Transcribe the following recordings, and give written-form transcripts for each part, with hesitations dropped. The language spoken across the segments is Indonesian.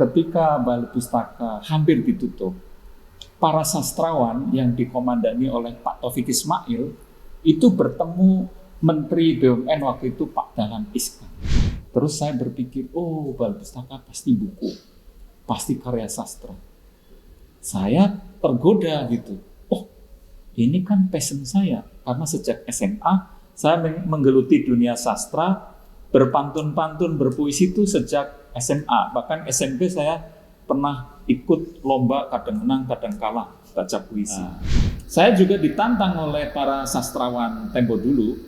ketika Balai Pustaka hampir ditutup, para sastrawan yang dikomandani oleh Pak Taufik Ismail itu bertemu Menteri BUMN waktu itu Pak Dahlan Iskan. Terus saya berpikir, oh Balai Pustaka pasti buku, pasti karya sastra. Saya tergoda gitu. Oh, ini kan passion saya. Karena sejak SMA, saya menggeluti dunia sastra, berpantun-pantun, berpuisi itu sejak SMA. Bahkan SMP saya pernah ikut lomba, kadang menang, kadang kalah, baca puisi. Saya juga ditantang oleh para sastrawan tempo dulu.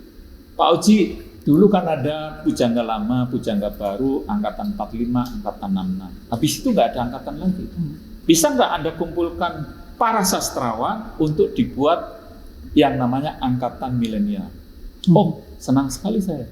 Pak Oji, dulu kan ada pujangga lama, pujangga baru, angkatan 45, angkatan 66. Habis itu nggak ada angkatan lagi. Bisa nggak Anda kumpulkan para sastrawan untuk dibuat yang namanya angkatan milenial? Oh, senang sekali saya.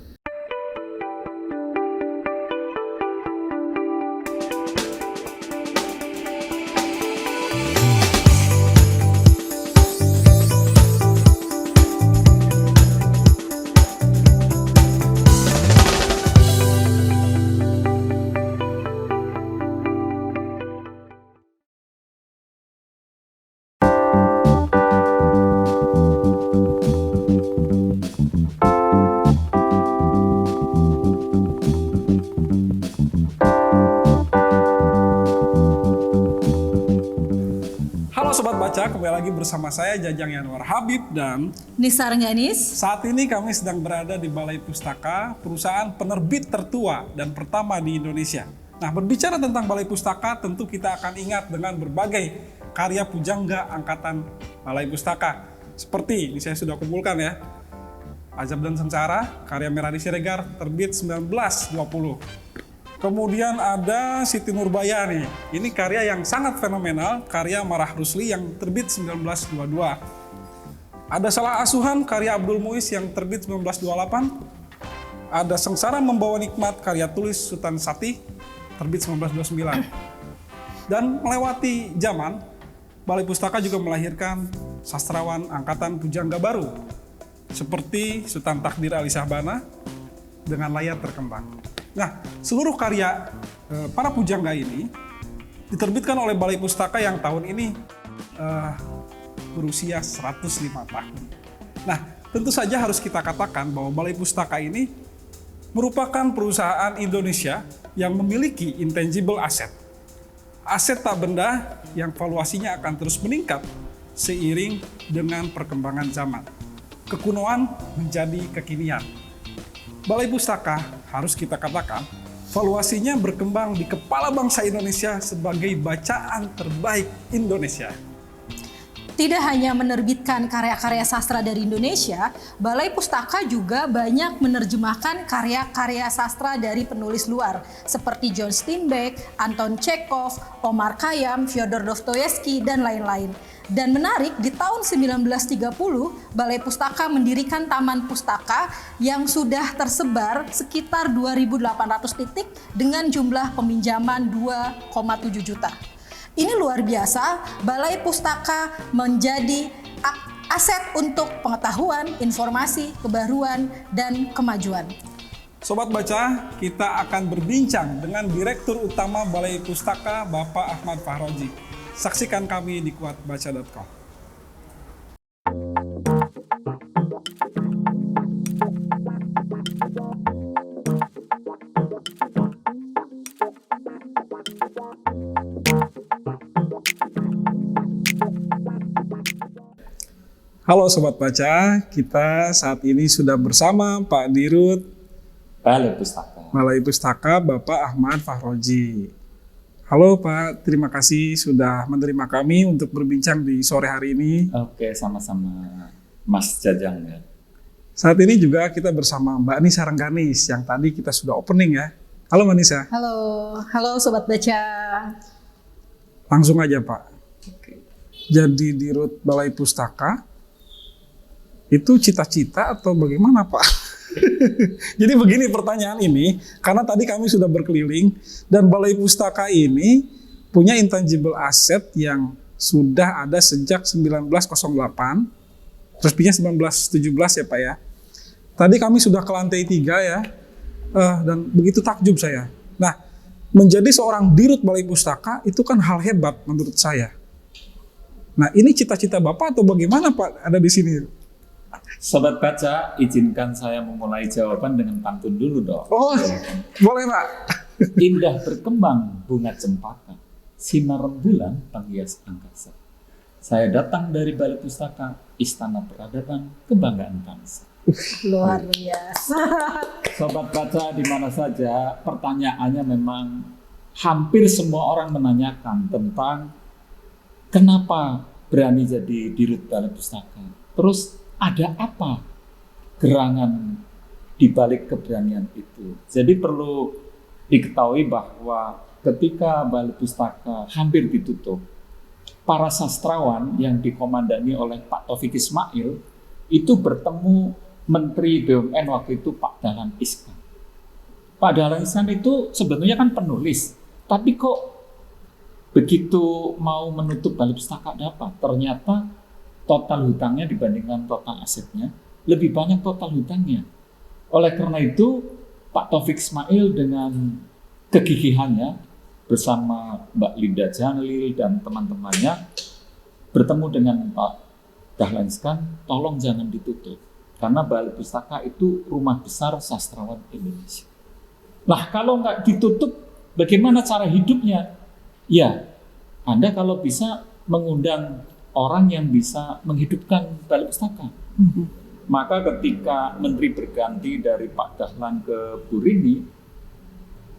Sobat Baca, kembali lagi bersama saya Jajang Yanwar Habib dan Nisa Rengganis. Saat ini kami sedang berada di Balai Pustaka, perusahaan penerbit tertua dan pertama di Indonesia. Nah, berbicara tentang Balai Pustaka, tentu kita akan ingat dengan berbagai karya pujangga angkatan Balai Pustaka. Seperti, ini saya sudah kumpulkan ya, Azab dan Sengsara, karya Meradi Siregar, terbit 1920. Kemudian ada Siti Nurbaya nih. Ini karya yang sangat fenomenal, karya Marah Rusli yang terbit 1922. Ada Salah Asuhan, karya Abdul Muiz yang terbit 1928. Ada Sengsara Membawa Nikmat, karya tulis Sultan Sati, terbit 1929. Dan melewati zaman, Balai Pustaka juga melahirkan sastrawan angkatan pujangga baru, seperti Sultan Takdir Ali Syahbana dengan layar terkembang. Nah, seluruh karya para pujangga ini diterbitkan oleh Balai Pustaka yang tahun ini berusia 105 tahun. Nah, tentu saja harus kita katakan bahwa Balai Pustaka ini merupakan perusahaan Indonesia yang memiliki intangible asset. Aset tak benda yang valuasinya akan terus meningkat seiring dengan perkembangan zaman. Kekunoan menjadi kekinian. Balai Pustaka, harus kita katakan, valuasinya berkembang di kepala bangsa Indonesia sebagai bacaan terbaik Indonesia. Tidak hanya menerbitkan karya-karya sastra dari Indonesia, Balai Pustaka juga banyak menerjemahkan karya-karya sastra dari penulis luar, seperti John Steinbeck, Anton Chekhov, Omar Khayyam, Fyodor Dostoyevsky, dan lain-lain. Dan menarik, di tahun 1930, Balai Pustaka mendirikan Taman Pustaka yang sudah tersebar sekitar 2.800 titik dengan jumlah peminjaman 2,7 juta. Ini luar biasa, Balai Pustaka menjadi aset untuk pengetahuan, informasi, kebaruan, dan kemajuan. Sobat Baca, kita akan berbincang dengan Direktur Utama Balai Pustaka, Bapak Ahmad Fahroji. Saksikan kami di kuatbaca.com. Halo Sobat Baca, kita saat ini sudah bersama Pak Dirut Balai Pustaka, Bapak Ahmad Fahroji. Halo Pak, terima kasih sudah menerima kami untuk berbincang di sore hari ini. Oke, sama-sama Mas Jajang ya. Saat ini juga kita bersama Mbak Nisa Rengganis yang tadi kita sudah opening ya. Halo Mbak Nisa. Halo Sobat Baca. Langsung aja Pak. Oke. Jadi Dirut Balai Pustaka, itu cita-cita atau bagaimana Pak? Jadi begini pertanyaan ini, karena tadi kami sudah berkeliling dan Balai Pustaka ini punya intangible asset yang sudah ada sejak 1908, resminya 1917 ya Pak ya. Tadi kami sudah ke lantai 3 ya, dan begitu takjub saya. Nah, menjadi seorang dirut balai pustaka itu kan hal hebat menurut saya. Nah, ini cita-cita Bapak atau bagaimana Pak ada di sini? Sobat baca, izinkan saya memulai jawaban dengan pantun dulu dong. Oh, boleh Pak. Indah berkembang bunga cempaka, sinar rembulan penghias angkasa. Saya datang dari Balai Pustaka, Istana Peradaban, Kebanggaan Bangsa. Luar biasa. Sobat baca di mana saja, pertanyaannya memang hampir semua orang menanyakan tentang kenapa berani jadi dirut Balai Pustaka. Terus ada apa gerangan di balik keberanian itu? Jadi perlu diketahui bahwa ketika Balai Pustaka hampir ditutup, para sastrawan yang dikomandani oleh Pak Taufik Ismail itu bertemu Menteri BUMN waktu itu Pak Dahlan Iskan. Pak Dahlan Iskan itu sebetulnya kan penulis, tapi kok begitu mau menutup Balai Pustaka dapat? Ternyata total hutangnya dibandingkan total asetnya lebih banyak total hutangnya. Oleh karena itu Pak Taufik Ismail dengan kegigihannya bersama Mbak Linda Janlil dan teman-temannya bertemu dengan Pak Dahlan Iskan, tolong jangan ditutup. Karena Balai Pustaka itu rumah besar sastrawan Indonesia. Nah, kalau nggak ditutup, bagaimana cara hidupnya? Ya, Anda kalau bisa mengundang orang yang bisa menghidupkan Balai Pustaka. Maka ketika menteri berganti dari Pak Dahlan ke Bu Rini,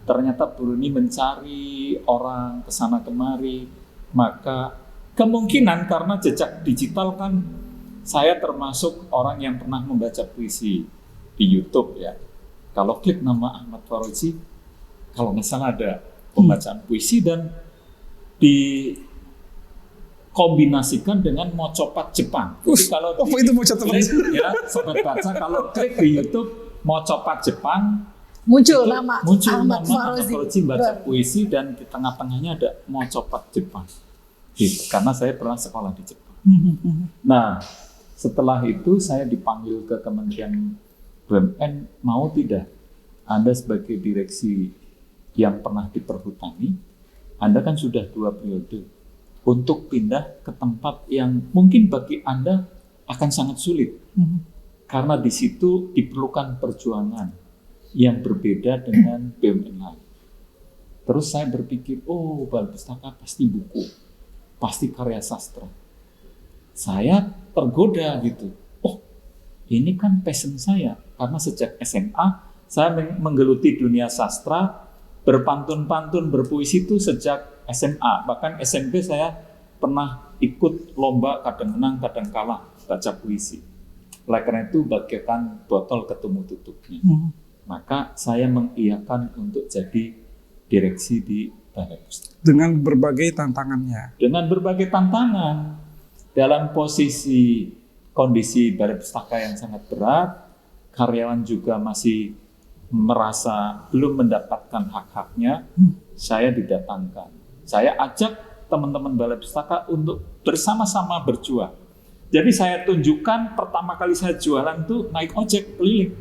ternyata Bu Rini mencari orang ke sana kemari, maka kemungkinan karena jejak digital kan saya termasuk orang yang pernah membaca puisi di YouTube ya. Kalau klik nama Ahmad Faroji, kalau nggak salah ada pembacaan puisi dan dikombinasikan dengan mocopat Jepang. Jadi kalau itu mocopat ya, sobat baca kalau klik di YouTube mocopat Jepang muncul nama Ahmad Faroji baca puisi dan di tengah-tengahnya ada mocopat Jepang. Gitu, karena saya pernah sekolah di Jepang. Nah, setelah itu saya dipanggil ke Kementerian BUMN, mau tidak Anda sebagai direksi yang pernah diperhutani, Anda kan sudah 2 periode, untuk pindah ke tempat yang mungkin bagi Anda akan sangat sulit. Karena di situ diperlukan perjuangan yang berbeda dengan BUMN lain. Terus saya berpikir, oh Balai Pustaka pasti buku, pasti karya sastra. Saya tergoda gitu. Oh, ini kan passion saya. Karena sejak SMA, saya menggeluti dunia sastra, berpantun-pantun, berpuisi itu sejak SMA. Bahkan SMP saya pernah ikut lomba, kadang menang, kadang kalah, baca puisi. Oleh karena itu, bagaikan botol ketemu tutupnya. Maka saya mengiyakan untuk jadi direksi di Balai Pustaka. Dengan berbagai tantangannya. Dengan berbagai tantangan. Dalam posisi kondisi Balai Pustaka yang sangat berat, karyawan juga masih merasa belum mendapatkan hak-haknya, saya didatangkan. Saya ajak teman-teman Balai Pustaka untuk bersama-sama berjuang. Jadi saya tunjukkan pertama kali saya jualan tuh naik ojek keliling.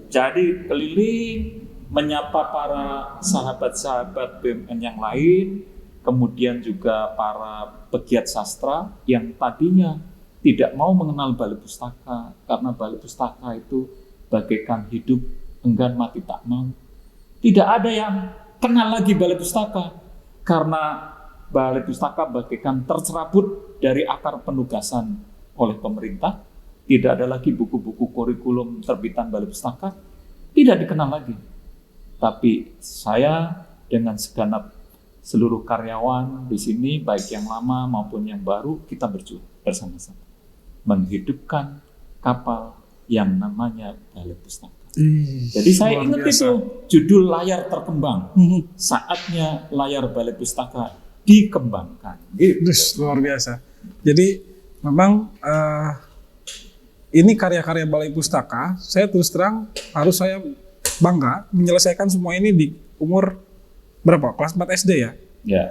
Jadi keliling menyapa para sahabat-sahabat BUMN yang lain, kemudian juga para pegiat sastra yang tadinya tidak mau mengenal Balai Pustaka karena Balai Pustaka itu bagaikan hidup enggan mati tak mau. Tidak ada yang kenal lagi Balai Pustaka karena Balai Pustaka bagaikan tercerabut dari akar penugasan oleh pemerintah. Tidak ada lagi buku-buku kurikulum terbitan Balai Pustaka, tidak dikenal lagi. Tapi saya dengan segenap seluruh karyawan di sini, baik yang lama maupun yang baru, kita berjuang bersama-sama menghidupkan kapal yang namanya Balai Pustaka. Jadi saya ingat itu judul layar terkembang. Saatnya layar Balai Pustaka dikembangkan. Gitu. Luar biasa. Jadi memang ini karya-karya Balai Pustaka. Saya terus terang harus saya bangga menyelesaikan semua ini di umur berapa? Kelas 4 SD ya? Ya.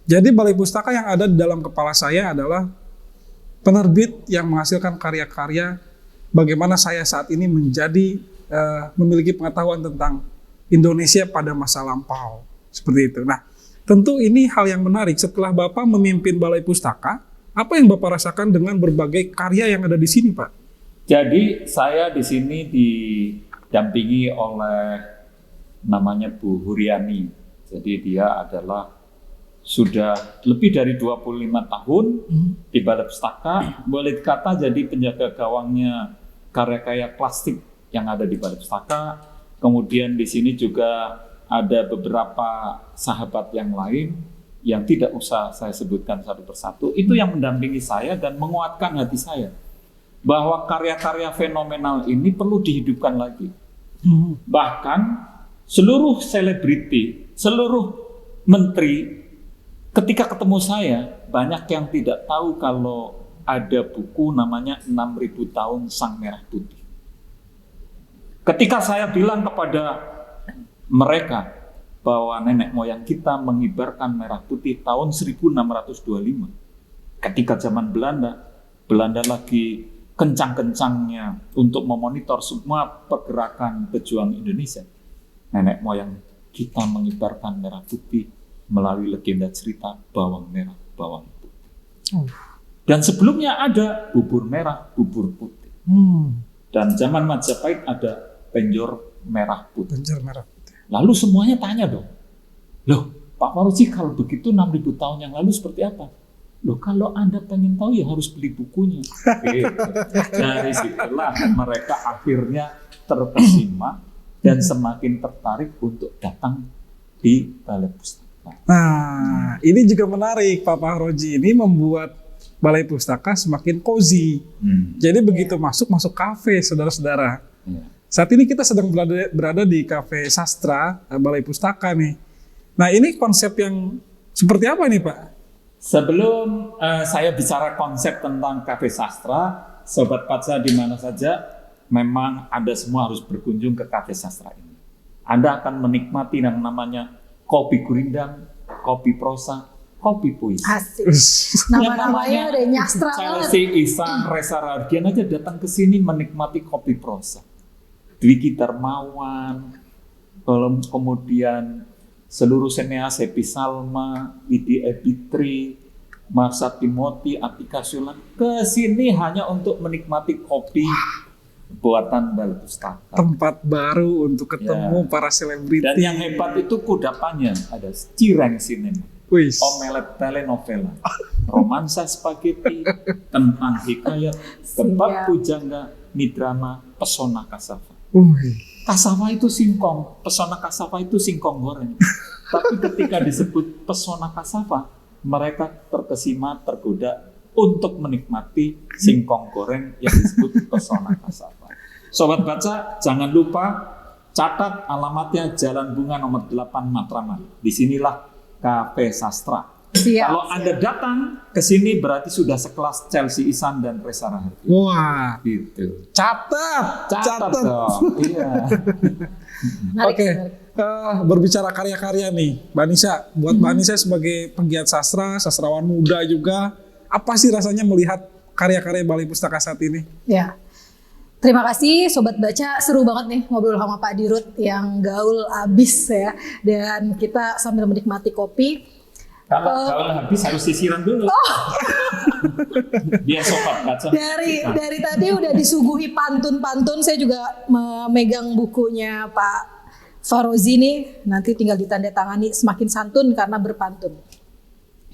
Jadi Balai Pustaka yang ada di dalam kepala saya adalah penerbit yang menghasilkan karya-karya bagaimana saya saat ini menjadi memiliki pengetahuan tentang Indonesia pada masa lampau. Seperti itu. Nah, tentu ini hal yang menarik. Setelah Bapak memimpin Balai Pustaka, apa yang Bapak rasakan dengan berbagai karya yang ada di sini, Pak? Jadi saya di sini didampingi oleh namanya Bu Huriani. Jadi dia adalah sudah lebih dari 25 tahun di Balai Pustaka. Boleh dikata jadi penjaga gawangnya karya-karya klasik yang ada di Balai Pustaka. Kemudian di sini juga ada beberapa sahabat yang lain yang tidak usah saya sebutkan satu persatu. Itu yang mendampingi saya dan menguatkan hati saya bahwa karya-karya fenomenal ini perlu dihidupkan lagi. Bahkan seluruh selebriti, seluruh menteri ketika ketemu saya, banyak yang tidak tahu kalau ada buku namanya 6.000 tahun Sang Merah Putih. Ketika saya bilang kepada mereka bahwa nenek moyang kita mengibarkan merah putih tahun 1625. Ketika zaman Belanda lagi kencang-kencangnya untuk memonitor semua pergerakan pejuang Indonesia. Nenek moyang kita mengibarkan merah putih melalui legenda cerita bawang merah, bawang putih. Dan sebelumnya ada bubur merah, bubur putih. Dan zaman Majapahit ada penjor merah putih. Penjor merah putih. Lalu semuanya tanya dong, loh Pak Fauzi kalau begitu 6.000 tahun yang lalu seperti apa? Loh kalau Anda pengen tahu ya harus beli bukunya. Dari situlah mereka akhirnya terkesima dan semakin tertarik untuk datang di Balai Pustaka. Nah, ini juga menarik, Pak Fauzi. Ini membuat Balai Pustaka semakin cozy. Jadi begitu masuk kafe, saudara-saudara. Saat ini kita sedang berada di Kafe Sastra Balai Pustaka nih. Nah, ini konsep yang seperti apa nih, Pak? Sebelum saya bicara konsep tentang Kafe Sastra, Sobat Paca di mana saja, memang Anda semua harus berkunjung ke Kafe Sastra ini. Anda akan menikmati yang namanya kopi gurindang, kopi prosa, kopi puisi. Asik. Nama-namanya udah nyastra banget. Chelsea Ihsan, Reza Rahardian aja datang ke sini menikmati kopi prosa. Dwiki Darmawan, kemudian seluruh sineas Happy Salma, Widi Ebitri, Marsha Timothy, Atika Sulan ke sini hanya untuk menikmati kopi buatan Balai Pustaka. Tempat baru untuk ketemu para selebriti. Dan yang hebat itu kudapannya ada Cireng Cinema, Omelet telenovela, romansa spaghetti, tentang hikayat, Gebak Pujangga, Midrama, Pesona Kasafa. Kasafa itu singkong, pesona kasafa itu singkong goreng. Tapi ketika disebut pesona kasafa, mereka terkesima, tergoda untuk menikmati singkong goreng yang disebut pesona kasafa. Sobat Baca, jangan lupa catat alamatnya Jalan Bunga nomor 8 Matraman. Disinilah Kafe Sastra. Kalau Anda datang ke sini berarti sudah sekelas Chelsea Ihsan dan Reza Rahardian. Wah, gitu. Catat dong. Iya. Oke, berbicara karya-karya nih, Mbak Nisa. Buat Mbak Nisa sebagai penggiat sastra, sastrawan muda juga, apa sih rasanya melihat karya-karya Balai Pustaka saat ini? Ya, terima kasih Sobat Baca, seru banget nih ngobrol sama Pak Dirut yang gaul abis ya. Dan kita sambil menikmati kopi. Kalau habis harus sisiran dulu. Biar Sobat Baca. Dari tadi udah disuguhi pantun-pantun, saya juga memegang bukunya Pak Fauzi nih, nanti tinggal ditandatangani semakin santun karena berpantun.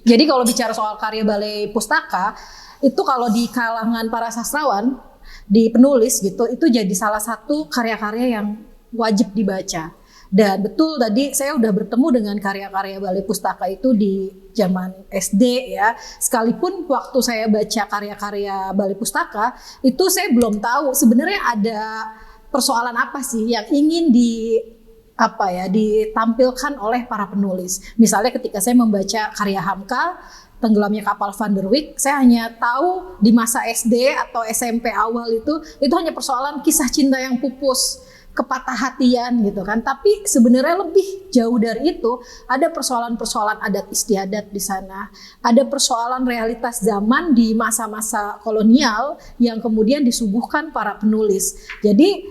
Jadi kalau bicara soal karya Balai Pustaka, itu kalau di kalangan para sastrawan, di penulis gitu, itu jadi salah satu karya-karya yang wajib dibaca. Dan betul tadi saya udah bertemu dengan karya-karya Balai Pustaka itu di zaman SD ya. Sekalipun waktu saya baca karya-karya Balai Pustaka, itu saya belum tahu sebenarnya ada persoalan apa sih yang ingin ditampilkan oleh para penulis. Misalnya ketika saya membaca karya Hamka, Tenggelamnya Kapal Van der Wijk, saya hanya tahu di masa SD atau SMP awal itu hanya persoalan kisah cinta yang pupus, kepatah hatian gitu kan. Tapi sebenarnya lebih jauh dari itu, ada persoalan-persoalan adat istiadat di sana, ada persoalan realitas zaman di masa-masa kolonial yang kemudian disuguhkan para penulis. Jadi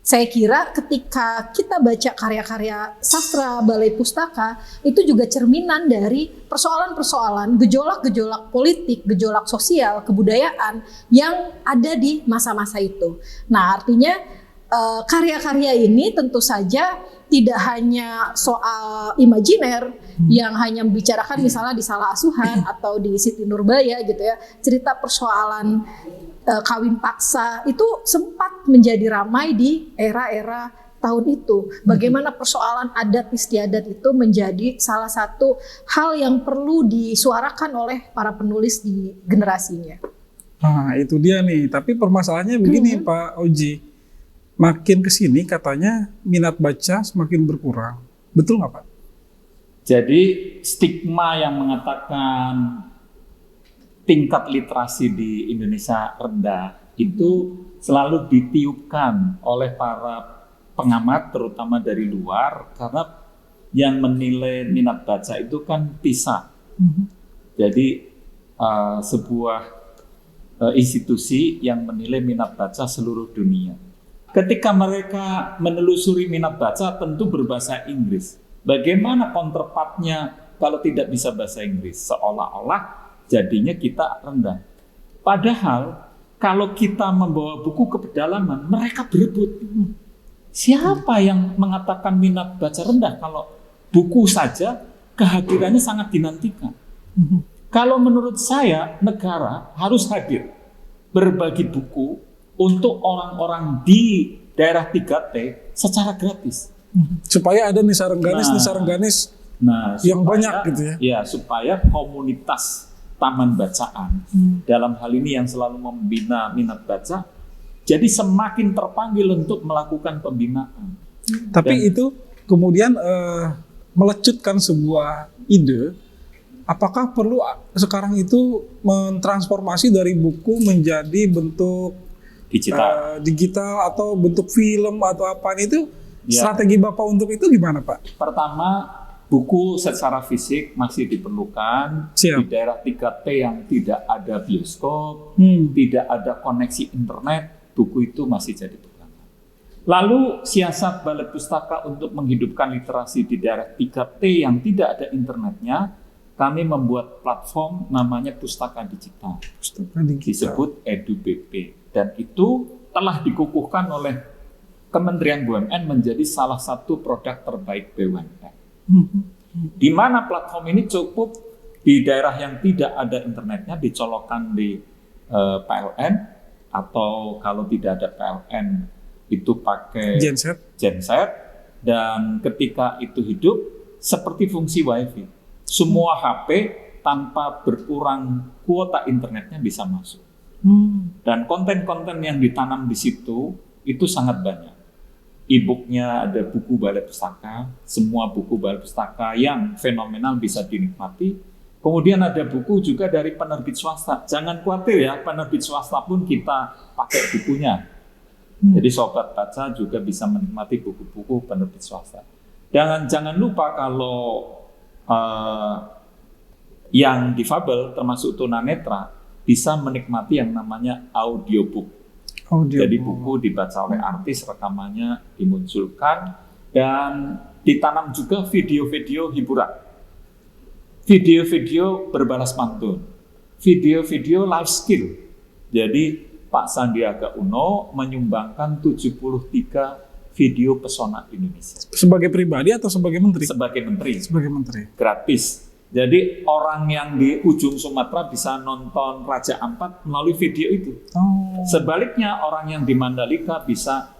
Saya kira ketika kita baca karya-karya sastra Balai Pustaka, itu juga cerminan dari persoalan-persoalan, gejolak-gejolak politik, gejolak sosial, kebudayaan yang ada di masa-masa itu. Nah, artinya karya-karya ini tentu saja tidak hanya soal imajiner yang hanya membicarakan misalnya di Salah Asuhan atau di Siti Nurbaya gitu ya. Cerita persoalan kawin paksa itu sempat menjadi ramai di era-era tahun itu. Bagaimana persoalan adat istiadat itu menjadi salah satu hal yang perlu disuarakan oleh para penulis di generasinya. Nah, itu dia nih. Tapi permasalahannya begini, Pak Oji. Makin kesini katanya minat baca semakin berkurang. Betul nggak, Pak? Jadi stigma yang mengatakan tingkat literasi di Indonesia rendah itu selalu ditiupkan oleh para pengamat terutama dari luar, karena yang menilai minat baca itu kan PISA. Jadi sebuah institusi yang menilai minat baca seluruh dunia. Ketika mereka menelusuri minat baca tentu berbahasa Inggris. Bagaimana counterpartnya kalau tidak bisa bahasa Inggris? Seolah-olah jadinya kita rendah. Padahal kalau kita membawa buku ke pedalaman, mereka berebut. Siapa yang mengatakan minat baca rendah kalau buku saja kehadirannya sangat dinantikan? Kalau menurut saya negara harus hadir berbagi buku untuk orang-orang di daerah 3T secara gratis. Supaya ada nisarengganis yang banyak gitu ya. Ya, supaya komunitas taman bacaan dalam hal ini yang selalu membina minat baca jadi semakin terpanggil untuk melakukan pembinaan. Tapi itu kemudian melecutkan sebuah ide, apakah perlu sekarang itu mentransformasi dari buku menjadi bentuk digital atau bentuk film atau apa itu? Strategi Bapak untuk itu gimana, Pak? Pertama, buku secara fisik masih diperlukan. Siap. Di daerah 3T yang tidak ada bioskop, tidak ada koneksi internet, buku itu masih jadi pegangan. Lalu siasat Balai Pustaka untuk menghidupkan literasi di daerah 3T yang tidak ada internetnya, kami membuat platform namanya Pustaka Digital. Disebut EduBP. Dan itu telah dikukuhkan oleh Kementerian BUMN menjadi salah satu produk terbaik BUMN. Di mana platform ini cukup di daerah yang tidak ada internetnya dicolokkan di PLN, atau kalau tidak ada PLN itu pakai genset, dan ketika itu hidup seperti fungsi WiFi, semua HP tanpa berkurang kuota internetnya bisa masuk. Dan konten-konten yang ditanam di situ itu sangat banyak. E-booknya ada buku Balai Pustaka, semua buku Balai Pustaka yang fenomenal bisa dinikmati. Kemudian ada buku juga dari penerbit swasta. Jangan khawatir ya, penerbit swasta pun kita pakai bukunya. Jadi sobat baca juga bisa menikmati buku-buku penerbit swasta. Jangan lupa kalau yang difabel termasuk tunanetra bisa menikmati yang namanya audiobook. Jadi buku dibaca oleh artis, rekamannya dimunculkan, dan ditanam juga video-video hiburan. Video-video berbalas pantun. Video-video life skill. Jadi Pak Sandiaga Uno menyumbangkan 73 video pesona Indonesia. Sebagai pribadi atau sebagai menteri? Sebagai menteri. Sebagai menteri. Gratis. Jadi orang yang di ujung Sumatera bisa nonton Raja Ampat melalui video itu. Sebaliknya orang yang di Mandalika bisa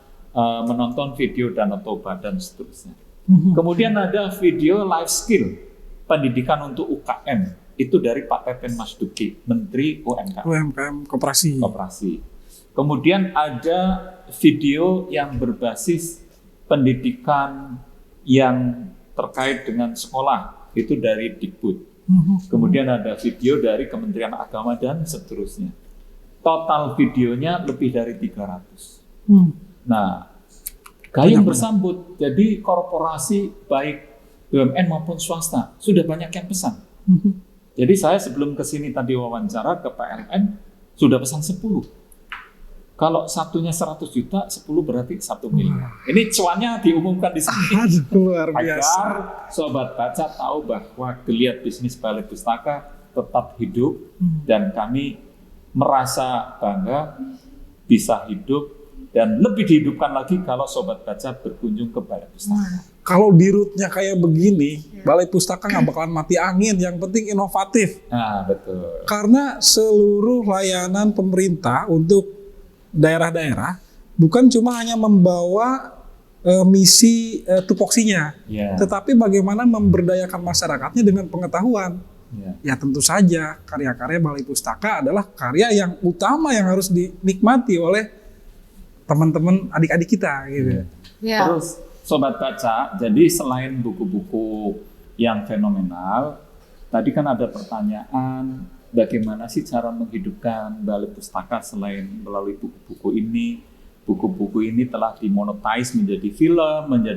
menonton video Danau Toba dan seterusnya. Kemudian ada video life skill, pendidikan untuk UKM. Itu dari Pak Teten Mas Duki, Menteri UMKM Koperasi. Kemudian ada video yang berbasis pendidikan yang terkait dengan sekolah. Itu dari Dikbud. Kemudian ada video dari Kementerian Agama dan seterusnya. Total videonya lebih dari 300. Nah, gayung bersambut. Jadi korporasi baik BUMN maupun swasta sudah banyak yang pesan. Jadi saya sebelum kesini tadi wawancara ke PLN sudah pesan 10. Kalau satunya 100 juta, 10 berarti 1 miliar. Ini cuannya diumumkan di sini. Aduh, luar biasa. Agar sobat baca tahu bahwa geliat bisnis Balai Pustaka tetap hidup dan kami merasa bangga bisa hidup dan lebih dihidupkan lagi kalau sobat baca berkunjung ke Balai Pustaka. Kalau di rootnya kayak begini, Balai Pustaka nggak bakalan mati angin. Yang penting inovatif. Nah, betul. Karena seluruh layanan pemerintah untuk daerah-daerah bukan cuma hanya membawa misi tupoksinya, tetapi bagaimana memberdayakan masyarakatnya dengan pengetahuan. Ya tentu saja karya-karya Balai Pustaka adalah karya yang utama yang harus dinikmati oleh teman-teman adik-adik kita gitu. Terus sobat baca, jadi selain buku-buku yang fenomenal, tadi kan ada pertanyaan bagaimana sih cara menghidupkan Balai Pustaka selain melalui buku-buku ini. Buku-buku ini telah dimonetize menjadi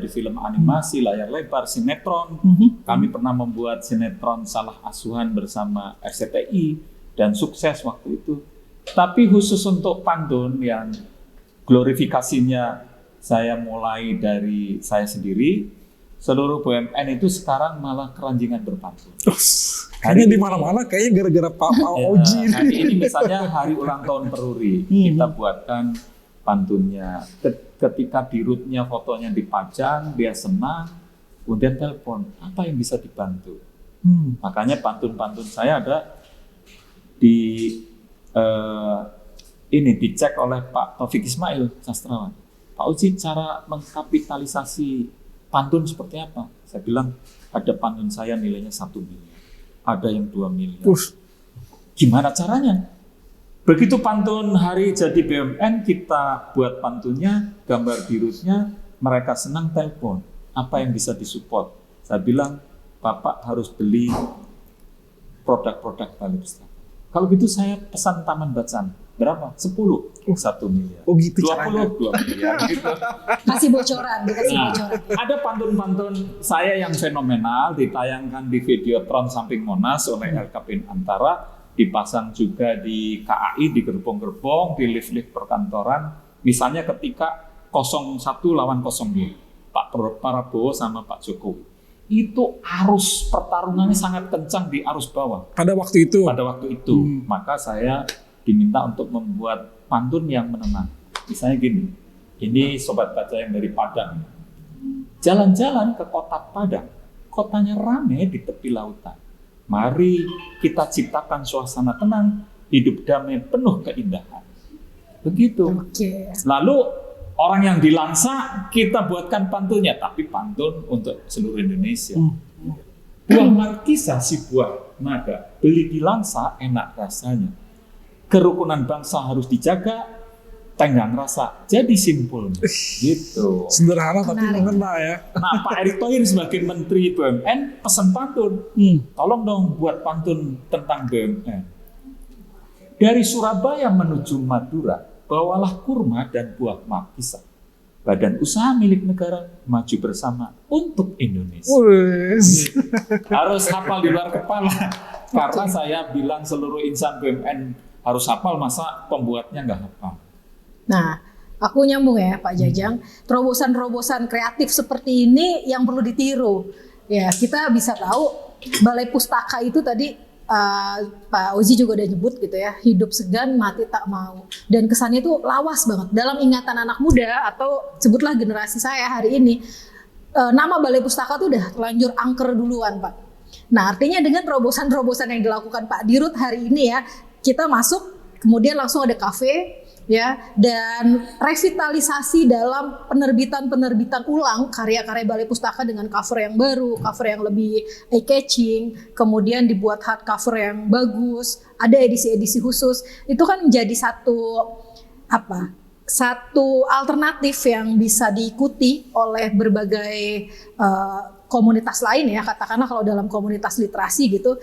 film animasi, layar lebar, sinetron. Kami pernah membuat sinetron Salah Asuhan bersama RCTI dan sukses waktu itu. Tapi khusus untuk pantun yang glorifikasinya saya mulai dari saya sendiri, seluruh BUMN itu sekarang malah keranjingan berpantun. Kayaknya di mana-mana kayaknya gara-gara Pak Oji. Hari ini misalnya hari ulang tahun Peruri, kita buatkan pantunnya. Ketika di rootnya fotonya dipajang, dia senang, kemudian telepon, apa yang bisa dibantu? Makanya pantun-pantun saya ada dicek oleh Pak Taufik Ismail, sastrawan. Pak Oji, cara mengkapitalisasi pantun seperti apa? Saya bilang, ada pantun saya nilainya 1 miliar. Ada yang 2 miliar. Gimana caranya? Begitu pantun hari jadi BUMN, kita buat pantunnya, gambar birutnya, mereka senang telepon. Apa yang bisa disupport? Saya bilang, Bapak harus beli produk-produk Balai Pustaka. Kalau gitu saya pesan taman bacaan. Berapa? 10. 1 miliar. Oh gitu 20, caranya. 2 miliar. Gitu. Kasih bocoran, dikasih bocoran. Ada pantun-pantun saya yang fenomenal ditayangkan di Videotron samping Monas oleh LKPN Antara, dipasang juga di KAI, di gerbong-gerbong, di lift-lift perkantoran. Misalnya ketika 01 lawan 02, Pak Prabowo sama Pak Jokowi. Itu arus pertarungannya sangat kencang di arus bawah. Pada waktu itu? Pada waktu itu. Maka saya diminta untuk membuat pantun yang menenang. Misalnya gini, ini sobat baca yang dari Padang. Jalan-jalan ke kota Padang, kotanya ramai di tepi lautan. Mari kita ciptakan suasana tenang, hidup damai penuh keindahan. Begitu. Lalu orang yang di Lansa kita buatkan pantunnya, tapi pantun untuk seluruh Indonesia. Buah markisa si buah naga, beli di Lansa enak rasanya. Kerukunan bangsa harus dijaga, tenggang rasa jadi simpul. Gitu. Sederhana tapi mengena ya. Nah, Pak Erick Thohir sebagai Menteri BUMN pesan pantun. Tolong dong buat pantun tentang BUMN. Dari Surabaya menuju Madura, bawalah kurma dan buah markisa. Badan usaha milik negara maju bersama untuk Indonesia. Harus hafal di luar kepala. Karena saya bilang seluruh insan BUMN harus hafal, masa pembuatnya nggak hafal. Nah, aku nyambung ya Pak Jajang, terobosan-terobosan kreatif seperti ini yang perlu ditiru. Ya, kita bisa tahu Balai Pustaka itu tadi Pak Ozi juga udah nyebut gitu ya, hidup segan mati tak mau. Dan kesannya itu lawas banget dalam ingatan anak muda atau sebutlah generasi saya hari ini. Nama Balai Pustaka tuh udah terlanjur angker duluan Pak. Nah, artinya dengan terobosan-terobosan yang dilakukan Pak Dirut hari ini ya, kita masuk, kemudian langsung ada kafe, ya, dan revitalisasi dalam penerbitan ulang karya-karya Balai Pustaka dengan cover yang baru, cover yang lebih eye-catching, kemudian dibuat hardcover yang bagus, ada edisi-edisi khusus. Itu kan menjadi satu alternatif yang bisa diikuti oleh berbagai komunitas lain ya, katakanlah kalau dalam komunitas literasi gitu,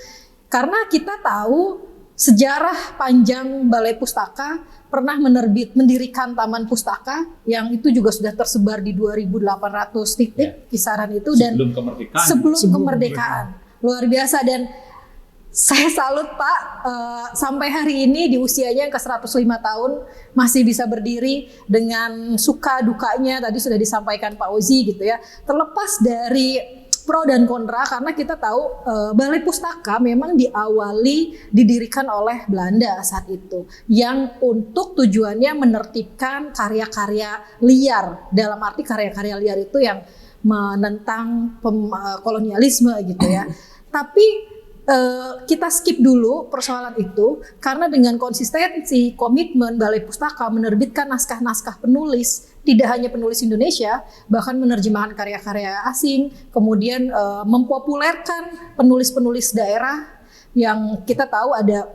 karena kita tahu sejarah panjang Balai Pustaka pernah mendirikan Taman Pustaka yang itu juga sudah tersebar di 2.800 titik kisaran itu, dan sebelum kemerdekaan luar biasa. Dan Saya salut Pak, sampai hari ini di usianya yang ke-105 tahun masih bisa berdiri dengan suka dukanya, tadi sudah disampaikan Pak Ozi gitu ya. Terlepas dari pro dan kontra, karena kita tahu Balai Pustaka memang didirikan oleh Belanda saat itu, yang untuk tujuannya menertibkan karya-karya liar, dalam arti karya-karya liar itu yang menentang kolonialisme gitu ya. Tapi kita skip dulu persoalan itu, karena dengan konsistensi komitmen Balai Pustaka menerbitkan naskah-naskah penulis, tidak hanya penulis Indonesia, bahkan menerjemahkan karya-karya asing, kemudian mempopulerkan penulis-penulis daerah yang kita tahu ada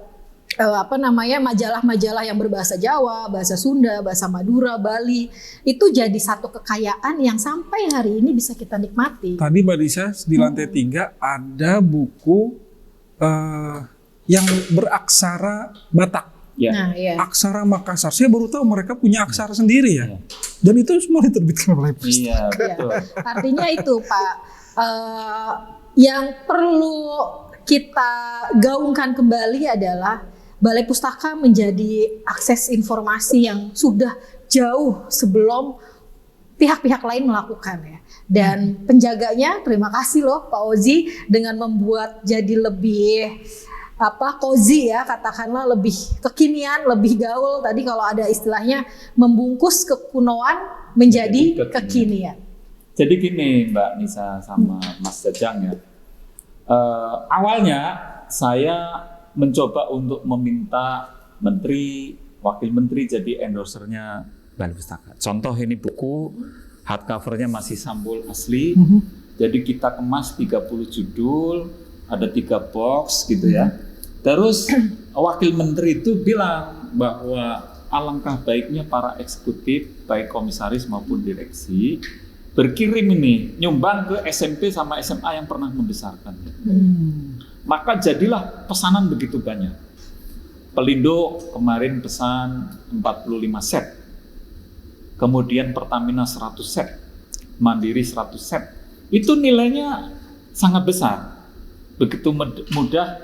majalah-majalah yang berbahasa Jawa, bahasa Sunda, bahasa Madura, Bali, itu jadi satu kekayaan yang sampai hari ini bisa kita nikmati. Tadi Mbak Nisa di lantai 3 ada buku yang beraksara Batak. Ya. Nah, ya. Aksara Makassar. Saya baru tahu mereka punya aksara sendiri ya. Dan itu semua diterbitkan oleh Pustaka. Iya, betul. Artinya itu Pak, yang perlu kita gaungkan kembali adalah Balai Pustaka menjadi akses informasi yang sudah jauh sebelum pihak-pihak lain melakukan ya. Dan penjaganya, terima kasih loh Pak Ozi, dengan membuat jadi lebih cozy ya, katakanlah lebih kekinian, lebih gaul. Tadi kalau ada istilahnya membungkus kekunoan menjadi kekinian. Jadi gini Mbak Nisa sama Mas Jajang ya. Awalnya saya mencoba untuk meminta menteri, wakil menteri jadi endorsernya Balai Pustaka. Contoh ini buku, hardcovernya masih sampul asli, jadi kita kemas 30 judul, ada 3 box gitu ya. Terus wakil menteri itu bilang bahwa alangkah baiknya para eksekutif, baik komisaris maupun direksi, berkirim ini, nyumbang ke SMP sama SMA yang pernah membesarkan. Maka jadilah pesanan begitu banyak. Pelindo kemarin pesan 45 set. Kemudian Pertamina 100 set, Mandiri 100 set. Itu nilainya sangat besar. Begitu mudah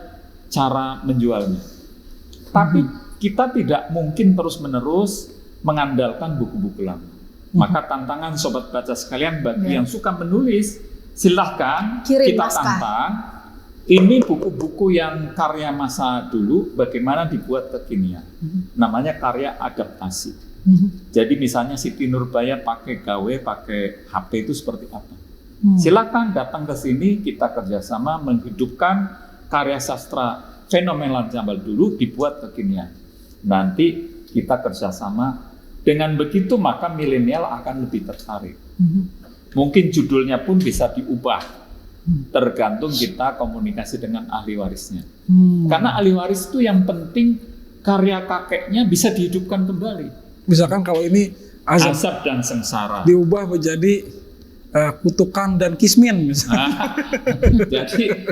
cara menjualnya. Tapi kita tidak mungkin terus-menerus mengandalkan buku-buku lama. Maka tantangan sobat baca sekalian bagi yang suka menulis, silahkan kirim kita naskah. tantang. Ini buku-buku yang karya masa dulu bagaimana dibuat kekinian. Namanya karya adaptasi. Jadi misalnya Siti Nurbaya pakai HP itu seperti apa? Silakan datang ke sini, kita kerjasama menghidupkan karya sastra fenomenal zaman dulu dibuat kekinian. Nanti kita kerjasama, dengan begitu maka milenial akan lebih tertarik. Mungkin judulnya pun bisa diubah, tergantung kita komunikasi dengan ahli warisnya. Karena ahli waris itu yang penting karya kakeknya bisa dihidupkan kembali. Misalkan kalau ini Azab dan Sengsara diubah menjadi Kutukan dan Kismin misalnya. Jadi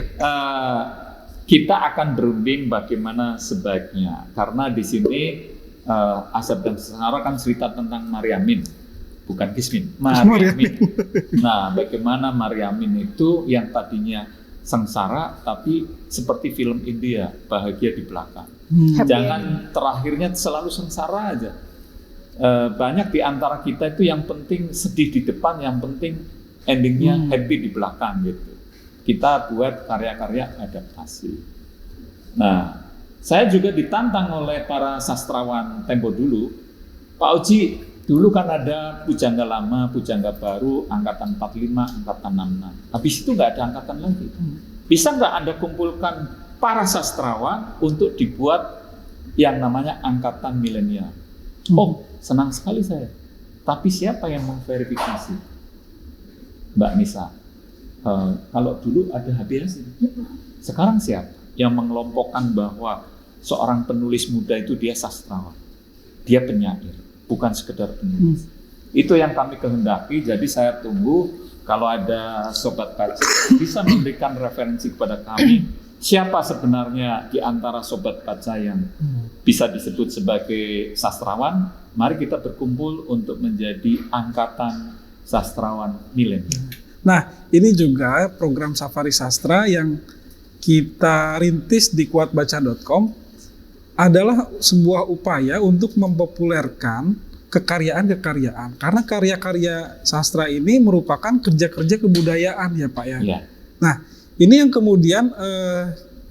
kita akan berunding bagaimana sebaiknya, karena di sini Azab dan Sengsara kan cerita tentang Maryamin, bukan Kismin, Maryamin. Nah, bagaimana Maryamin itu yang tadinya sengsara tapi seperti film India, bahagia di belakang. Jangan terakhirnya selalu sengsara aja. Banyak di antara kita itu yang penting sedih di depan, yang penting endingnya happy di belakang gitu. Kita buat karya-karya adaptasi. Nah, saya juga ditantang oleh para sastrawan tempo dulu. Pak Oji, dulu kan ada pujangga lama, pujangga baru, angkatan 45, angkatan 66. Habis itu nggak ada angkatan lagi. Bisa nggak Anda kumpulkan para sastrawan untuk dibuat yang namanya angkatan milenial? Oh, senang sekali saya. Tapi siapa yang memverifikasi? Mbak Nisa, kalau dulu ada HBS, sekarang siapa yang mengelompokkan bahwa seorang penulis muda itu dia sastrawan, dia penyair, bukan sekedar penulis. Itu yang kami kehendaki. Jadi saya tunggu kalau ada sobat baca bisa memberikan referensi kepada kami. Siapa sebenarnya di antara sobat baca yang bisa disebut sebagai sastrawan? Mari kita berkumpul untuk menjadi angkatan sastrawan milenial. Nah, ini juga program Safari Sastra yang kita rintis di kuatbaca.com adalah sebuah upaya untuk mempopulerkan kekaryaan-kekaryaan. Karena karya-karya sastra ini merupakan kerja-kerja kebudayaan ya Pak ya. Iya. Nah, ini yang kemudian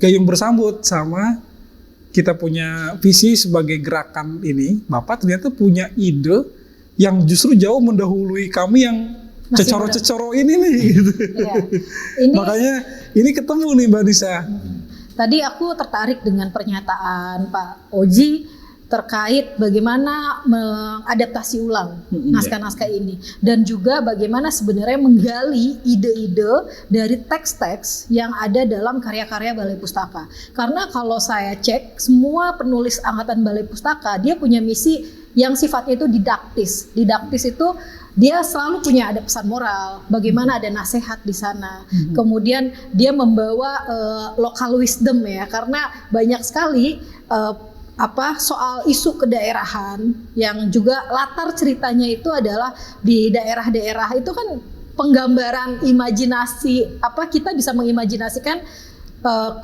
gayung bersambut sama kita punya visi sebagai gerakan ini. Bapak ternyata punya ide yang justru jauh mendahului kami yang cecoro-cecoro ini nih gitu. Iya. Ini Makanya ini ketemu nih Mbak Nisa. tadi aku tertarik dengan pernyataan Pak Oji terkait bagaimana mengadaptasi ulang naskah-naskah ini dan juga bagaimana sebenarnya menggali ide-ide dari teks-teks yang ada dalam karya-karya Balai Pustaka. Karena kalau saya cek semua penulis angkatan Balai Pustaka dia punya misi yang sifatnya itu didaktis. Didaktis itu dia selalu punya ada pesan moral, bagaimana ada nasihat di sana. Kemudian dia membawa local wisdom ya, karena banyak sekali soal isu kedaerahan yang juga latar ceritanya itu adalah di daerah-daerah itu kan penggambaran imajinasi kita bisa mengimajinasikan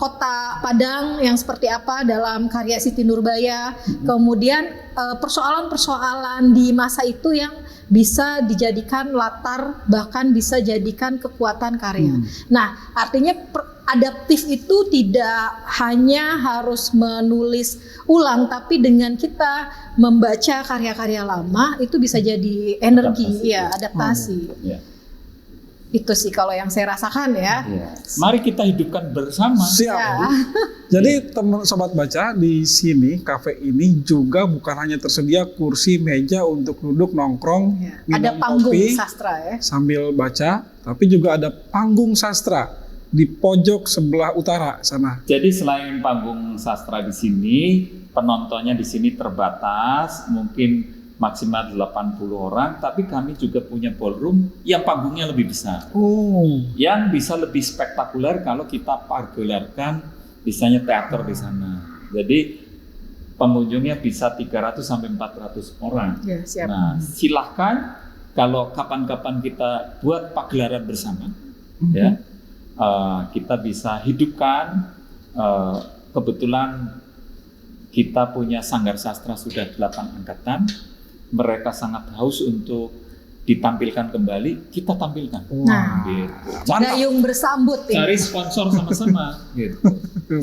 kota Padang yang seperti apa dalam karya Siti Nurbaya. Kemudian persoalan-persoalan di masa itu yang bisa dijadikan latar, bahkan bisa jadikan kekuatan karya. Nah, artinya adaptif itu tidak hanya harus menulis ulang, tapi dengan kita membaca karya-karya lama itu bisa jadi energi, adaptasi. Ya. Itu sih kalau yang saya rasakan ya. Mari kita hidupkan bersama. Siap. Ya. Jadi teman sobat baca di sini kafe ini juga bukan hanya tersedia kursi meja untuk duduk nongkrong, minum Ada panggung kopi sastra ya. sambil baca, tapi juga ada panggung sastra di pojok sebelah utara sana. Jadi selain panggung sastra di sini, penontonnya di sini terbatas, mungkin maksimal 80 orang, tapi kami juga punya ballroom yang panggungnya lebih besar. Yang bisa lebih spektakuler kalau kita pergelarkan misalnya teater di sana. Jadi pengunjungnya bisa 300 sampai 400 orang. Ya, siap. Nah, silahkan kalau kapan-kapan kita buat pagelaran bersama, ya, kita bisa hidupkan. Kebetulan kita punya Sanggar Sastra sudah 8 angkatan. Mereka sangat haus untuk ditampilkan kembali, kita tampilkan. Nah, gitu. gayung bersambut ini. Cari sponsor sama-sama. Gitu.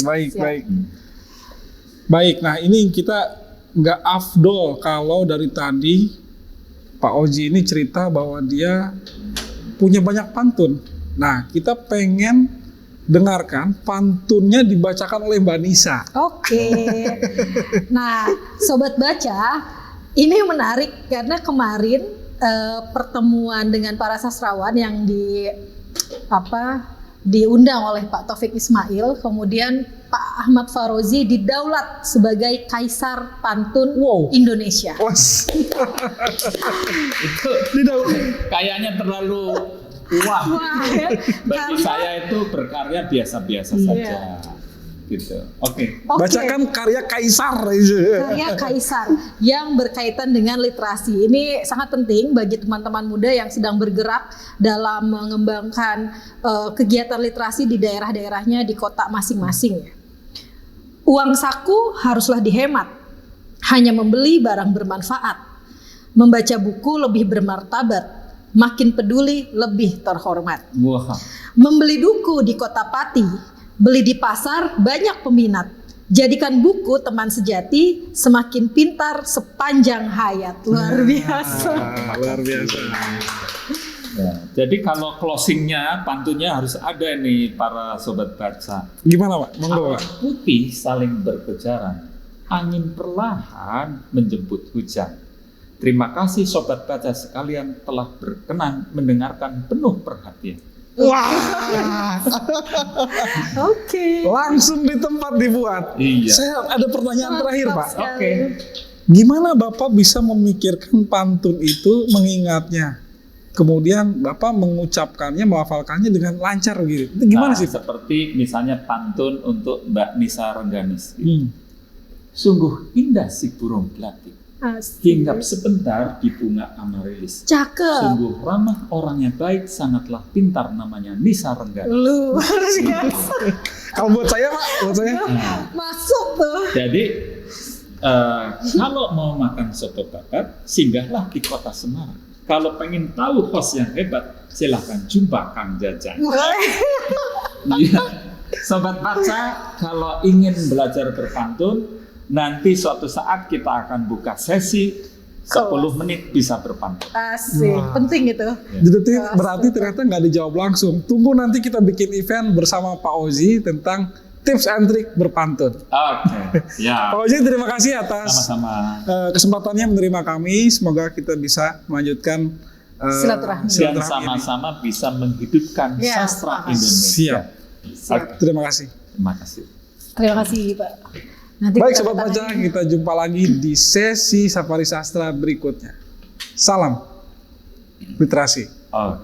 Baik, Siap. baik. Baik, nah ini kita nggak afdol kalau dari tadi Pak Oji ini cerita bahwa dia punya banyak pantun. Nah, kita pengen dengarkan pantunnya dibacakan oleh Mbak Nisa. Oke. Nah, sobat baca, ini menarik karena kemarin pertemuan dengan para sastrawan yang diundang oleh Pak Taufik Ismail, kemudian Pak Ahmad Farozi didaulat sebagai kaisar pantun Indonesia. Itu kayaknya terlalu wah. Bagi saya itu berkarya biasa-biasa saja. Gitu. Oke. Bacakan karya kaisar. Karya kaisar yang berkaitan dengan literasi. Ini sangat penting bagi teman-teman muda yang sedang bergerak dalam mengembangkan kegiatan literasi di daerah-daerahnya, di kota masing-masing. Uang saku haruslah dihemat, hanya membeli barang bermanfaat. Membaca buku lebih bermartabat, makin peduli lebih terhormat. Wah. Membeli buku di kota Pati, beli di pasar banyak peminat. Jadikan buku teman sejati, semakin pintar sepanjang hayat. Luar biasa. Luar biasa. Ya, jadi kalau closingnya, pantunnya harus ada nih para sobat baca. Gimana Pak? Monggo Pak. Awan putih saling berkejaran, angin perlahan menjemput hujan. Terima kasih sobat baca sekalian telah berkenan mendengarkan penuh perhatian. Wah. Oke. Langsung di tempat dibuat. Iya. Saya ada pertanyaan terakhir Pak. Oke. Gimana Bapak bisa memikirkan pantun itu, mengingatnya, kemudian Bapak mengucapkannya, melafalkannya dengan lancar gitu? Itu gimana sih Pak? Seperti misalnya pantun untuk Mbak Nisa Rengganis. Sungguh indah si burung gelatik, Hinggap sebentar di bunga Amaryllis. Cakep. Sungguh ramah, orangnya baik, sangatlah pintar, namanya Nisa Renggani. Luar biasa. Kalau buat saya Pak, buat saya. Masuk tuh. Jadi kalau mau makan soto bakar, singgahlah di kota Semarang. Kalau pengen tahu host yang hebat, silahkan jumpa Kang Jajang. Iya. Sobat baca, kalau ingin belajar berpantun, nanti suatu saat kita akan buka sesi 10 menit bisa berpantun. Asik, penting itu. Jadi berarti ternyata nggak dijawab langsung. Tunggu nanti kita bikin event bersama Pak Ozi tentang tips and trik berpantun. Oke, ya. Pak Ozi, terima kasih atas Sama-sama. kesempatannya menerima kami. Semoga kita bisa melanjutkan Silaturahmi. Dan sama-sama bisa menghidupkan Ya, sastra sepakat. Indonesia. Siap. Terima kasih. Terima kasih. Terima kasih Pak. Nanti Baik kita Sobat datang Baca, lagi. kita jumpa lagi di sesi Safari Sastra berikutnya. Salam literasi. Oh.